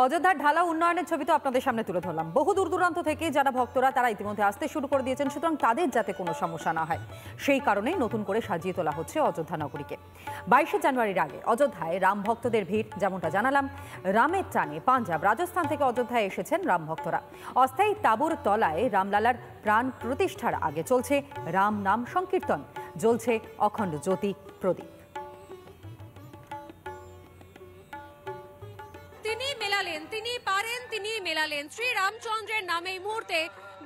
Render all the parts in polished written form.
অযোধ্যার ঢালা উন্নয়নের ছবি তো আপনাদের সামনে তুলে ধরলাম। বহু দূর দূরান্ত থেকে যারা ভক্তরা তারা ইতিমধ্যে আসতে শুরু করে দিয়েছেন, সুতরাং তাদের যাতে কোনো সমস্যা না হয় সেই কারণেই নতুন করে সাজিয়ে তোলা হচ্ছে অযোধ্যা নগরীকে। 22শে জানুয়ারির আগে অযোধ্যায় রাম ভক্তদের ভিড়, যেমনটা জানালাম। রামের টানে পাঞ্জাব, রাজস্থান থেকে অযোধ্যায় এসেছেন রাম ভক্তরা। অস্থায়ী তাঁবুর তলায় রামলালার প্রাণ প্রতিষ্ঠার আগে চলছে রাম নাম সংকীর্তন, জ্বলছে অখণ্ড জ্যোতি প্রদীপ। তিনি মেলালেন শ্রী রামচন্দ্রের নামে। এই মুহূর্তে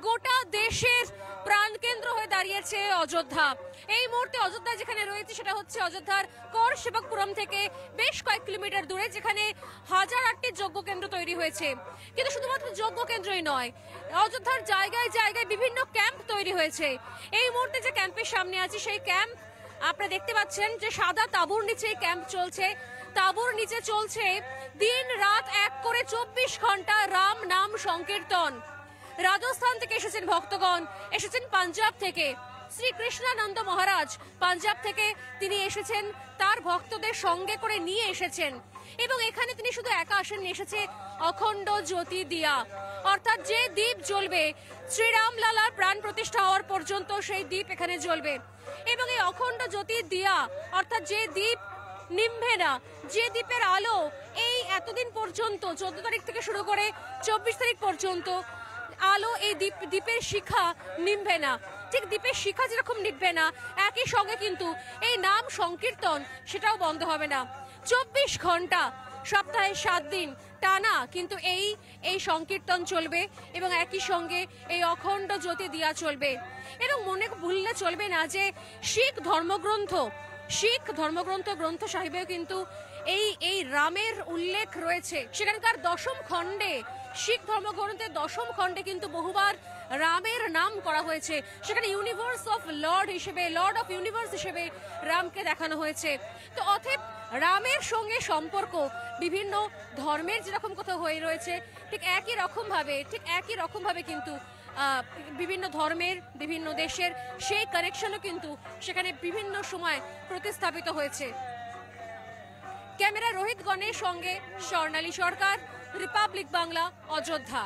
গোটা দেশের প্রাণকেন্দ্র হয়ে দাঁড়িয়েছে অযোধ্যা। এই মুহূর্তে অযোধ্যা যেখানে রয়েছে সেটা হচ্ছে অযোধ্যার কর সেবকপুরম থেকে বেশ কয়েক কিলোমিটার দূরে, যেখানে 1008টি যজ্ঞ কেন্দ্র তৈরি হয়েছে। কিন্তু শুধুমাত্র যজ্ঞ কেন্দ্রই নয়, অযোধ্যার জায়গায় জায়গায় বিভিন্ন ক্যাম্প তৈরি হয়েছে। এই মুহূর্তে যে ক্যাম্পের সামনে আছি সেই ক্যাম্প আপনারা দেখতে পাচ্ছেন যে সাদা তাঁবুর নিচে ক্যাম্প চলছে। তাঁবুর নিচে চলছে দিন রাত এক করে 24 ঘন্টা রাম নাম সংকীর্তন। রাজস্থান থেকে এসেছেন ভক্তগণ, এসেছেন পাঞ্জাব থেকে। শ্রী কৃষ্ণানন্দ মহারাজ পাঞ্জাব থেকে তিনি এসেছেন, তার ভক্তদের সঙ্গে করে নিয়ে এসেছেন। এবং এখানে তিনি শুধু একা আসেননি, এসেছে অখণ্ড জ্যোতি দিয়া, অর্থাৎ যে দ্বীপ জ্বলবে শ্রীরাম লালার প্রাণ প্রতিষ্ঠা হওয়ার পর্যন্ত সেই দ্বীপ এখানে জ্বলবে। এবং এই অখণ্ড জ্যোতি দিয়া অর্থাৎ যে দ্বীপ নিভবে না, যে দ্বীপের আলো এই এতদিন পর্যন্ত 14 তারিখ থেকে শুরু করে 24 তারিখ পর্যন্ত আলো, এই দ্বীপের শিখা নিভবে না। ঠিক দ্বীপের শিখা যেরকম নিভবে না, একই সঙ্গে কিন্তু এই নাম সংকীর্তন সেটাও বন্ধ হবে না। 24 ঘন্টা সপ্তাহে 7 দিন টানা কিন্তু এই সংকীর্তন চলবে এবং একই সঙ্গে এই অখণ্ড জ্যোতি দিয়া চলবে। এবং মনে ভুললে চলবে না যে শিখ ধর্মগ্রন্থ গ্রন্থ সাহিবেও কিন্তু এই রামের উল্লেখ রয়েছে। সেখানকার 10ম খণ্ডে, শিখ ধর্মগ্রন্থের 10ম খণ্ডে কিন্তু বহুবার রামের নাম করা হয়েছে। সেখানে ইউনিভার্স অফ লর্ড হিসেবে, লর্ড অফ ইউনিভার্স হিসেবে রামকে দেখানো হয়েছে। তো অতএব রামের সঙ্গে সম্পর্ক বিভিন্ন ধর্মের যেরকম কোথাও হয়ে রয়েছে, ঠিক একই রকম ভাবে কিন্তু বিভিন্ন ধর্মের, বিভিন্ন দেশের সেই কানেকশনও কিন্তু সেখানে বিভিন্ন সময় প্রতিস্থাপিত হয়েছে। ক্যামেরা রোহিত গণের সঙ্গে স্বর্ণালী সরকার, রিপাবলিক বাংলা, অযোধ্যা।